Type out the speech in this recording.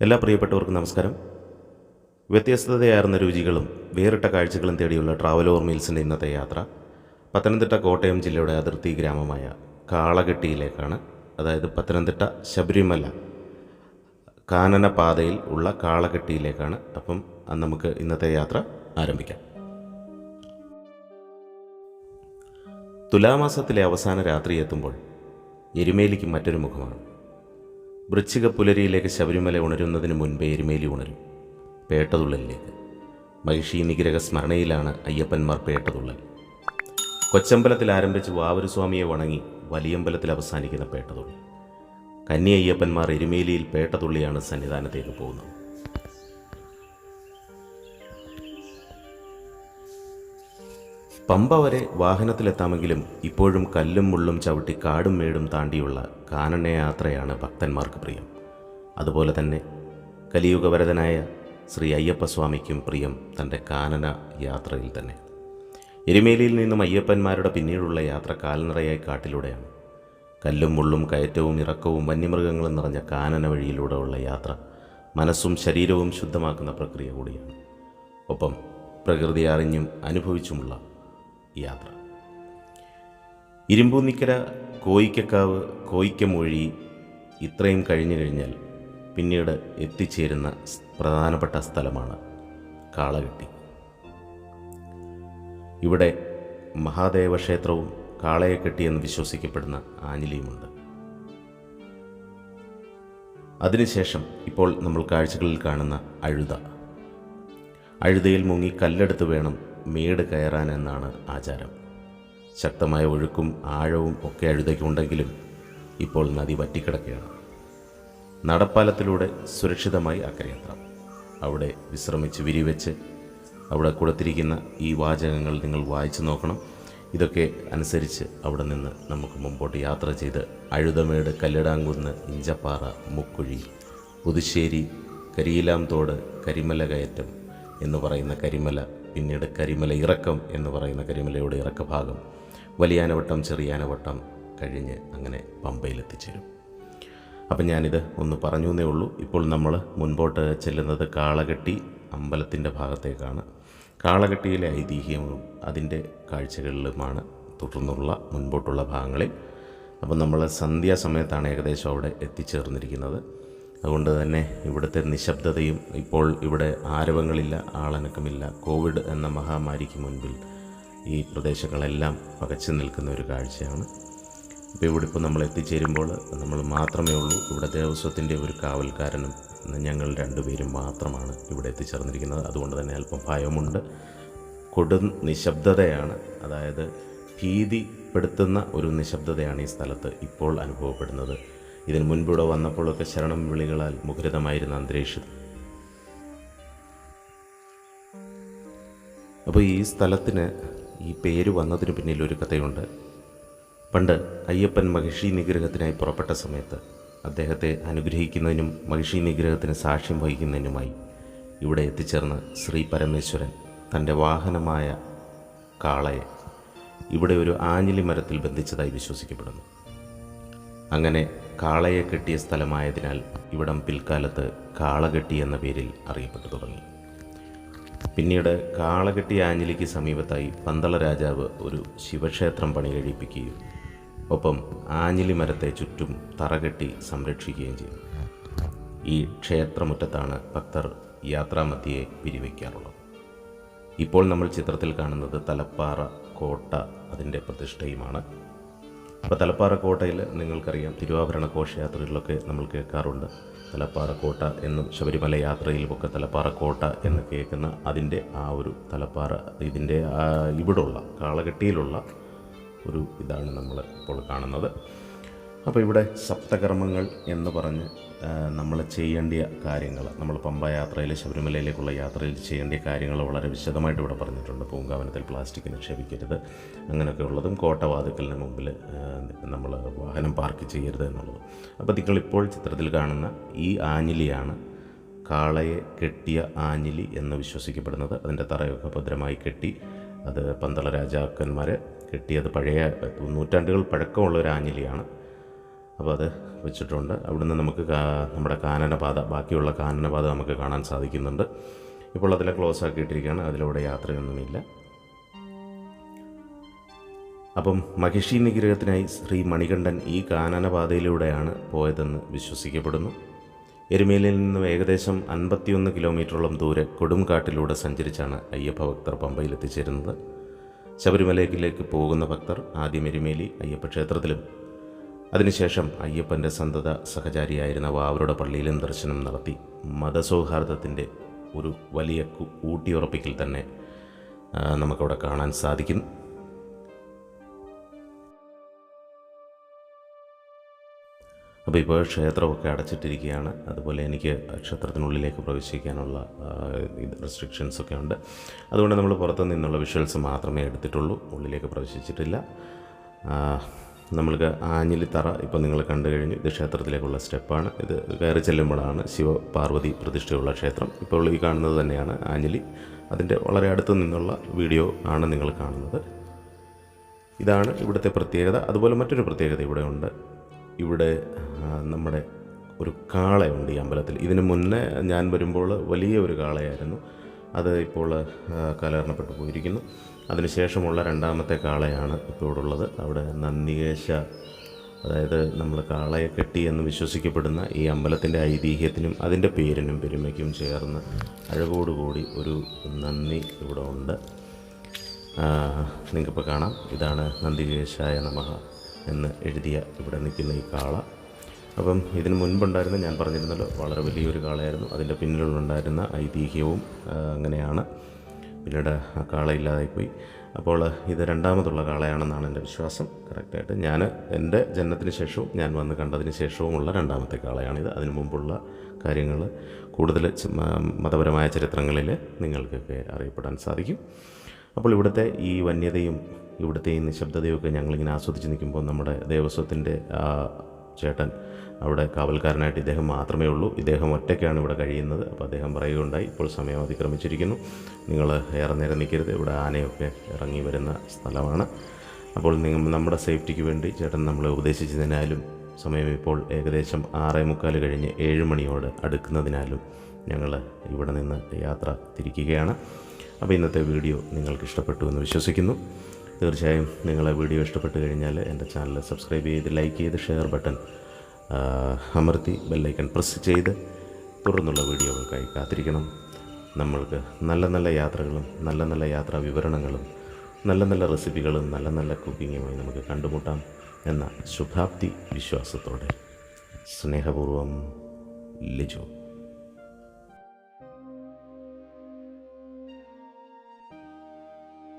എല്ലാ പ്രിയപ്പെട്ടവർക്കും നമസ്കാരം. വ്യത്യസ്തതയാർന്ന രുചികളും വേറിട്ട കാഴ്ചകളും തേടിയുള്ള ട്രാവലോർ മീൽസിൻ്റെ ഇന്നത്തെ യാത്ര പത്തനംതിട്ട കോട്ടയം ജില്ലയുടെ അതിർത്തി ഗ്രാമമായ കാളകെട്ടിയിലേക്കാണ്. അതായത് പത്തനംതിട്ട ശബരിമല കാനന പാതയിൽ ഉള്ള കാളകെട്ടിയിലേക്കാണ്. അപ്പം നമുക്ക് ഇന്നത്തെ യാത്ര ആരംഭിക്കാം. തുലാമാസത്തിലെ അവസാന രാത്രി എത്തുമ്പോൾ എരുമേലിക്ക് മറ്റൊരു മുഖമാണ്. വൃശ്ചിക പുലരിയിലേക്ക് ശബരിമല ഉണരുന്നതിന് മുൻപേ എരുമേലി ഉണരും. പേട്ടതുള്ളലിലേക്ക് മഹിഷി നിഗ്രഹ സ്മരണയിലാണ് അയ്യപ്പന്മാർ പേട്ടതുള്ളൽ. കൊച്ചമ്പലത്തിൽ ആരംഭിച്ച് വാവരുസ്വാമിയെ വണങ്ങി വലിയമ്പലത്തിൽ അവസാനിക്കുന്ന പേട്ടതുള്ളൽ. കന്നി അയ്യപ്പന്മാർ എരുമേലിയിൽ പേട്ടതുള്ളിയാണ് സന്നിധാനത്തേക്ക് പോകുന്നത്. പമ്പ വരെ വാഹനത്തിലെത്താമെങ്കിലും ഇപ്പോഴും കല്ലും മുള്ളും ചവിട്ടി കാടും മേടും താണ്ടിയുള്ള കാനനയാത്രയാണ് ഭക്തന്മാർക്ക് പ്രിയം. അതുപോലെ തന്നെ കലിയുഗവരതനായ ശ്രീ അയ്യപ്പസ്വാമിക്കും പ്രിയം തൻ്റെ കാനന യാത്രയിൽ തന്നെ. എരുമേലിയിൽ നിന്നും അയ്യപ്പന്മാരുടെ പിന്നീടുള്ള യാത്ര കാൽനടയായി കാട്ടിലൂടെയാണ്. കല്ലും മുള്ളും കയറ്റവും ഇറക്കവും വന്യമൃഗങ്ങളും നിറഞ്ഞ കാനന വഴിയിലൂടെ ഉള്ള യാത്ര മനസ്സും ശരീരവും ശുദ്ധമാക്കുന്ന പ്രക്രിയ കൂടിയാണ്. ഒപ്പം പ്രകൃതി അറിഞ്ഞും അനുഭവിച്ചുമുള്ള യാത്ര. ഇരുമ്പൂന്നിക്കര, കോയിക്കക്കാവ്, കോയിക്കമൊഴി ഇത്രയും കഴിഞ്ഞു കഴിഞ്ഞാൽ പിന്നീട് എത്തിച്ചേരുന്ന പ്രധാനപ്പെട്ട സ്ഥലമാണ് കാളകെട്ടി. ഇവിടെ മഹാദേവ ക്ഷേത്രവും കാളയെക്കെട്ടി എന്ന് വിശ്വസിക്കപ്പെടുന്ന ആഞ്ഞിലിയുമുണ്ട്. അതിനുശേഷം ഇപ്പോൾ നമ്മൾ കാഴ്ചകളിൽ കാണുന്ന അഴുതയിൽ മുങ്ങി കല്ലെടുത്ത് വേണം മേട് കയറാൻ എന്നാണ് ആചാരം. ശക്തമായ ഒഴുക്കും ആഴവും ഒക്കെ അഴുതയ്ക്കുണ്ടെങ്കിലും ഇപ്പോൾ നദി വറ്റിക്കിടക്കുകയാണ്. നടപ്പാലത്തിലൂടെ സുരക്ഷിതമായി അക്കരയാത്ര. അവിടെ വിശ്രമിച്ച് വിരിവെച്ച് അവിടെ കൊടുത്തിരിക്കുന്ന ഈ വാചകങ്ങൾ നിങ്ങൾ വായിച്ചു നോക്കണം. ഇതൊക്കെ അനുസരിച്ച് അവിടെ നിന്ന് നമുക്ക് മുമ്പോട്ട് യാത്ര ചെയ്ത് അഴുതമേട്, കല്ലിടാങ്കുന്ന്, ഇഞ്ചപ്പാറ, മുക്കുഴി, പുതുശ്ശേരി, കരിയിലാംതോട്, കരിമല കയറ്റം എന്ന് പറയുന്ന കരിമല, പിന്നീട് കരിമല ഇറക്കം എന്ന് പറയുന്ന കരിമലയുടെ ഇറക്കഭാഗം, വലിയാനവട്ടം, ചെറിയാനവട്ടം കഴിഞ്ഞ് അങ്ങനെ പമ്പയിലെത്തിച്ചേരും. അപ്പം ഞാനിത് ഒന്ന് പറഞ്ഞു എന്നേ ഉള്ളൂ. ഇപ്പോൾ നമ്മൾ മുൻപോട്ട് ചെല്ലുന്നത് കാളകെട്ടി അമ്പലത്തിൻ്റെ ഭാഗത്തേക്കാണ്. കാളകെട്ടിയിലെ ഐതിഹ്യവും അതിൻ്റെ കാഴ്ചകളിലുമാണ് തുടർന്നുള്ള മുൻപോട്ടുള്ള ഭാഗങ്ങളിൽ. അപ്പം നമ്മൾ സന്ധ്യാസമയത്താണ് ഏകദേശം അവിടെ എത്തിച്ചേർന്നിരിക്കുന്നത്. അതുകൊണ്ട് തന്നെ ഇവിടുത്തെ നിശബ്ദതയും, ഇപ്പോൾ ഇവിടെ ആരവങ്ങളില്ല, ആളനക്കമില്ല. കോവിഡ് എന്ന മഹാമാരിക്ക് മുൻപിൽ ഈ പ്രദേശങ്ങളെല്ലാം പകച്ചു നിൽക്കുന്ന ഒരു കാഴ്ചയാണ്. ഇപ്പോൾ നമ്മൾ എത്തിച്ചേരുമ്പോൾ നമ്മൾ മാത്രമേ ഉള്ളൂ. ഇവിടെ ദേവസ്വത്തിൻ്റെ ഒരു കാവൽക്കാരനും ഞങ്ങൾ രണ്ടുപേരും മാത്രമാണ് ഇവിടെ എത്തിച്ചേർന്നിരിക്കുന്നത്. അതുകൊണ്ട് തന്നെ അല്പം ഭയമുണ്ട്. കൊടും നിശബ്ദതയാണ്, അതായത് ഭീതിപ്പെടുത്തുന്ന ഒരു നിശബ്ദതയാണ് ഈ സ്ഥലത്ത് ഇപ്പോൾ അനുഭവപ്പെടുന്നത്. ഇതിന് മുൻപിവിടെ വന്നപ്പോഴൊക്കെ ശരണം വിളികളാൽ മുഖരിതമായിരുന്ന അന്തരീക്ഷം. അപ്പോൾ ഈ സ്ഥലത്തിന് ഈ പേര് വന്നതിന് പിന്നിൽ ഒരു കഥയുണ്ട്. പണ്ട് അയ്യപ്പൻ മഹിഷി നിഗ്രഹത്തിനായി പുറപ്പെട്ട സമയത്ത് അദ്ദേഹത്തെ അനുഗ്രഹിക്കുന്നതിനും മഹിഷി നിഗ്രഹത്തിന് സാക്ഷ്യം വഹിക്കുന്നതിനുമായി ഇവിടെ എത്തിച്ചേർന്ന ശ്രീ പരമേശ്വരൻ തൻ്റെ വാഹനമായ കാളയെ ഇവിടെ ഒരു ആഞ്ഞിലി മരത്തിൽ ബന്ധിച്ചതായി വിശ്വസിക്കപ്പെടുന്നു. അങ്ങനെ കാളയെ കെട്ടിയ സ്ഥലമായതിനാൽ ഇവിടം പിൽക്കാലത്ത് കാളകെട്ടി എന്ന പേരിൽ അറിയപ്പെട്ടു തുടങ്ങി. പിന്നീട് കാളകെട്ടി ആഞ്ഞിലിക്ക് സമീപത്തായി പന്തള രാജാവ് ഒരു ശിവക്ഷേത്രം പണി കഴിപ്പിക്കുകയും ഒപ്പം ആഞ്ഞിലി മരത്തെ ചുറ്റും തറകെട്ടി സംരക്ഷിക്കുകയും ചെയ്തു. ഈ ക്ഷേത്രമുറ്റത്താണ് ഭക്തർ യാത്രാമധ്യേ പിരിവയ്ക്കാറുള്ളത്. ഇപ്പോൾ നമ്മൾ ചിത്രത്തിൽ കാണുന്നത് തലപ്പാറ കോട്ട, അതിൻ്റെ പ്രതിഷ്ഠയുമാണ്. അപ്പോൾ തലപ്പാറ കോട്ടയിൽ നിങ്ങൾക്കറിയാം, തിരുവാഭരണ ഘോഷയാത്രകളിലൊക്കെ നമ്മൾ കേൾക്കാറുണ്ട് തലപ്പാറ കോട്ട എന്നും. ശബരിമല യാത്രയിലുമൊക്കെ തലപ്പാറ കോട്ട എന്ന് കേൾക്കുന്ന അതിൻ്റെ ആ ഒരു തലപ്പാറ, ഇതിൻ്റെ ഇവിടെയുള്ള കാളകെട്ടിയിലുള്ള ഒരു ഇതാണ് നമ്മൾ ഇപ്പോൾ കാണുന്നത്. അപ്പോൾ ഇവിടെ സപ്തകർമ്മങ്ങൾ എന്ന് പറഞ്ഞ് നമ്മൾ ചെയ്യേണ്ട കാര്യങ്ങൾ, നമ്മൾ പമ്പ യാത്രയിൽ ശബരിമലയിലേക്കുള്ള യാത്രയിൽ ചെയ്യേണ്ട കാര്യങ്ങൾ വളരെ വിശദമായിട്ട് ഇവിടെ പറഞ്ഞിട്ടുണ്ട്. പൂങ്കാവനത്തിൽ പ്ലാസ്റ്റിക് നിക്ഷേപിക്കരുത്, അങ്ങനെയൊക്കെ ഉള്ളതും കോട്ടവാതിക്കലിന് മുമ്പിൽ നമ്മൾ വാഹനം പാർക്ക് ചെയ്യരുത് എന്നുള്ളത്. അപ്പോൾ നിങ്ങളിപ്പോൾ ചിത്രത്തിൽ കാണുന്ന ഈ ആഞ്ഞിലിയാണ് കാളയെ കെട്ടിയ ആഞ്ഞിലി എന്ന് വിശ്വസിക്കപ്പെടുന്നത്. അതിൻ്റെ തറയൊക്കെ ഭദ്രമായി കെട്ടി അത് പന്തള രാജാക്കന്മാർ കെട്ടിയത് പഴയ നൂറ്റാണ്ടുകൾ പഴക്കമുള്ള ഒരു ആഞ്ഞിലിയാണ്. അപ്പോൾ അത് വെച്ചിട്ടുണ്ട്. അവിടുന്ന് നമുക്ക് നമ്മുടെ കാനനപാത, ബാക്കിയുള്ള കാനനപാത നമുക്ക് കാണാൻ സാധിക്കുന്നുണ്ട്. ഇപ്പോൾ അതിലെ ക്ലോസ് ആക്കിയിട്ടിരിക്കുകയാണ്, അതിലൂടെ യാത്രയൊന്നുമില്ല. അപ്പം മഹിഷി നിഗ്രഹത്തിനായി ശ്രീ മണികണ്ഠൻ ഈ കാനനപാതയിലൂടെയാണ് പോയതെന്ന് വിശ്വസിക്കപ്പെടുന്നു. എരുമേലിയിൽ നിന്ന് ഏകദേശം 51 കിലോമീറ്ററോളം ദൂരെ കൊടുംകാട്ടിലൂടെ സഞ്ചരിച്ചാണ് അയ്യപ്പ ഭക്തർ പമ്പയിൽ എത്തിച്ചേരുന്നത്. ശബരിമലയിലേക്ക് പോകുന്ന ഭക്തർ ആദ്യം എരുമേലി അയ്യപ്പ ക്ഷേത്രത്തിലും അതിനുശേഷം അയ്യപ്പൻ്റെ സന്തത സഹചാരിയായിരുന്ന വാവരുടെ പള്ളിയിലും ദർശനം നടത്തി മതസൗഹാർദ്ദത്തിൻ്റെ ഒരു വലിയ ഊട്ടിയുറപ്പിക്കൽ തന്നെ നമുക്കവിടെ കാണാൻ സാധിക്കുന്നു. അപ്പോൾ ഇപ്പോൾ ക്ഷേത്രമൊക്കെ അടച്ചിട്ടിരിക്കുകയാണ്. അതുപോലെ എനിക്ക് ക്ഷേത്രത്തിനുള്ളിലേക്ക് പ്രവേശിക്കാനുള്ള റെസ്ട്രിക്ഷൻസൊക്കെ ഉണ്ട്. അതുകൊണ്ട് നമ്മൾ പുറത്തു നിന്നുള്ള വിഷ്വൽസ് മാത്രമേ എടുത്തിട്ടുള്ളൂ, ഉള്ളിലേക്ക് പ്രവേശിച്ചിട്ടില്ല. നമ്മൾക്ക് ആഞ്ഞിലിത്തറ ഇപ്പോൾ നിങ്ങൾ കണ്ടു കഴിഞ്ഞു. ഇത് ക്ഷേത്രത്തിലേക്കുള്ള സ്റ്റെപ്പാണ്. ഇത് കയറി ചെല്ലുമ്പോഴാണ് ശിവപാർവതി പ്രതിഷ്ഠയുള്ള ക്ഷേത്രം. ഇപ്പോൾ ഈ കാണുന്നത് തന്നെയാണ് ആഞ്ഞിലി. അതിൻ്റെ വളരെ അടുത്ത് നിന്നുള്ള വീഡിയോ ആണ് നിങ്ങൾ കാണുന്നത്. ഇതാണ് ഇവിടുത്തെ പ്രത്യേകത. അതുപോലെ മറ്റൊരു പ്രത്യേകത ഇവിടെ ഉണ്ട്. ഇവിടെ നമ്മുടെ ഒരു കാളയുണ്ട് ഈ അമ്പലത്തിൽ. ഇതിന് മുന്നേ ഞാൻ വരുമ്പോൾ വലിയ ഒരു കാളയായിരുന്നു. അത് ഇപ്പോൾ കാലഹരണപ്പെട്ടു പോയിരിക്കുന്നു. അതിനുശേഷമുള്ള രണ്ടാമത്തെ കാളയാണ് ഇപ്പോൾ ഇവിടുള്ളത്. അവിടെ നന്ദികേശ, അതായത് നമ്മൾ കാളയെ കെട്ടി എന്ന് വിശ്വസിക്കപ്പെടുന്ന ഈ അമ്പലത്തിൻ്റെ ഐതിഹ്യത്തിനും അതിൻ്റെ പേരിനും പെരുമയ്ക്കും ചേർന്ന് അഴകോടുകൂടി ഒരു നന്ദി ഇവിടെ ഉണ്ട്. നിങ്ങൾക്കിപ്പോൾ കാണാം. ഇതാണ് നന്ദികേശായ നമഃ എന്ന് എഴുതിയ ഇവിടെ നിൽക്കുന്ന ഈ കാള. അപ്പം ഇതിന് മുൻപുണ്ടായിരുന്ന, ഞാൻ പറഞ്ഞിരുന്നല്ലോ, വളരെ വലിയൊരു കാളയായിരുന്നു. അതിൻ്റെ പിന്നിലുണ്ടായിരുന്ന ഐതിഹ്യവും അങ്ങനെയാണ്. പിന്നീട് ആ കാള ഇല്ലാതായിപ്പോയി. അപ്പോൾ ഇത് രണ്ടാമതുള്ള കാളയാണെന്നാണ് എൻ്റെ വിശ്വാസം. കറക്റ്റായിട്ട് ഞാൻ എൻ്റെ ജനനത്തിന് ശേഷവും ഞാൻ വന്ന് കണ്ടതിന് ശേഷവുമുള്ള രണ്ടാമത്തെ കാളയാണിത്. അതിനു മുമ്പുള്ള കാര്യങ്ങൾ കൂടുതൽ മതപരമായ ചരിത്രങ്ങളിൽ നിങ്ങൾക്കൊക്കെ അറിയപ്പെടാൻ സാധിക്കും. അപ്പോൾ ഇവിടുത്തെ ഈ വന്യതയും ഇവിടുത്തെ ഈ നിശബ്ദതയൊക്കെ ഞങ്ങളിങ്ങനെ ആസ്വദിച്ച് നിൽക്കുമ്പോൾ നമ്മുടെ ദേവസ്വത്തിൻ്റെ ചേട്ടൻ, അവിടെ കാവൽക്കാരനായിട്ട് ഇദ്ദേഹം മാത്രമേ ഉള്ളൂ. ഇദ്ദേഹം ഒറ്റയ്ക്കാണ് ഇവിടെ കഴിയുന്നത്. അപ്പോൾ അദ്ദേഹം പറയുകയുണ്ടായി, ഇപ്പോൾ സമയം അതിക്രമിച്ചിരിക്കുന്നു, നിങ്ങൾ ഏറെ നേരം നിൽക്കരുത്, ഇവിടെ ആനയൊക്കെ ഇറങ്ങി വരുന്ന സ്ഥലമാണ്. അപ്പോൾ നമ്മുടെ സേഫ്റ്റിക്ക് വേണ്ടി ചേട്ടൻ നമ്മളെ ഉപദേശിച്ചതിനാലും സമയം ഇപ്പോൾ ഏകദേശം 6:45 കഴിഞ്ഞ് 7 മണിയോട് അടുക്കുന്നതിനാലും ഞങ്ങൾ ഇവിടെ നിന്ന് യാത്ര തിരിക്കുകയാണ്. അപ്പോൾ ഇന്നത്തെ വീഡിയോ നിങ്ങൾക്ക് ഇഷ്ടപ്പെട്ടു എന്ന് വിശ്വസിക്കുന്നു. തീർച്ചയായും നിങ്ങളെ വീഡിയോ ഇഷ്ടപ്പെട്ട് കഴിഞ്ഞാൽ എൻ്റെ ചാനൽ സബ്സ്ക്രൈബ് ചെയ്ത്, ലൈക്ക് ചെയ്ത്, ഷെയർ ബട്ടൺ അമർത്തി ബെല്ലൈക്കൺ പ്രസ് ചെയ്ത് തുടർന്നുള്ള വീഡിയോകൾക്കായി കാത്തിരിക്കണം. നമ്മൾക്ക് നല്ല നല്ല യാത്രകളും നല്ല നല്ല യാത്രാ വിവരണങ്ങളും നല്ല നല്ല റെസിപ്പികളും നല്ല നല്ല കുക്കിങ്ങുമായി നമുക്ക് കണ്ടുമുട്ടാം എന്ന ശുഭാപ്തി വിശ്വാസത്തോടെ സ്നേഹപൂർവ്വം ലിജോ.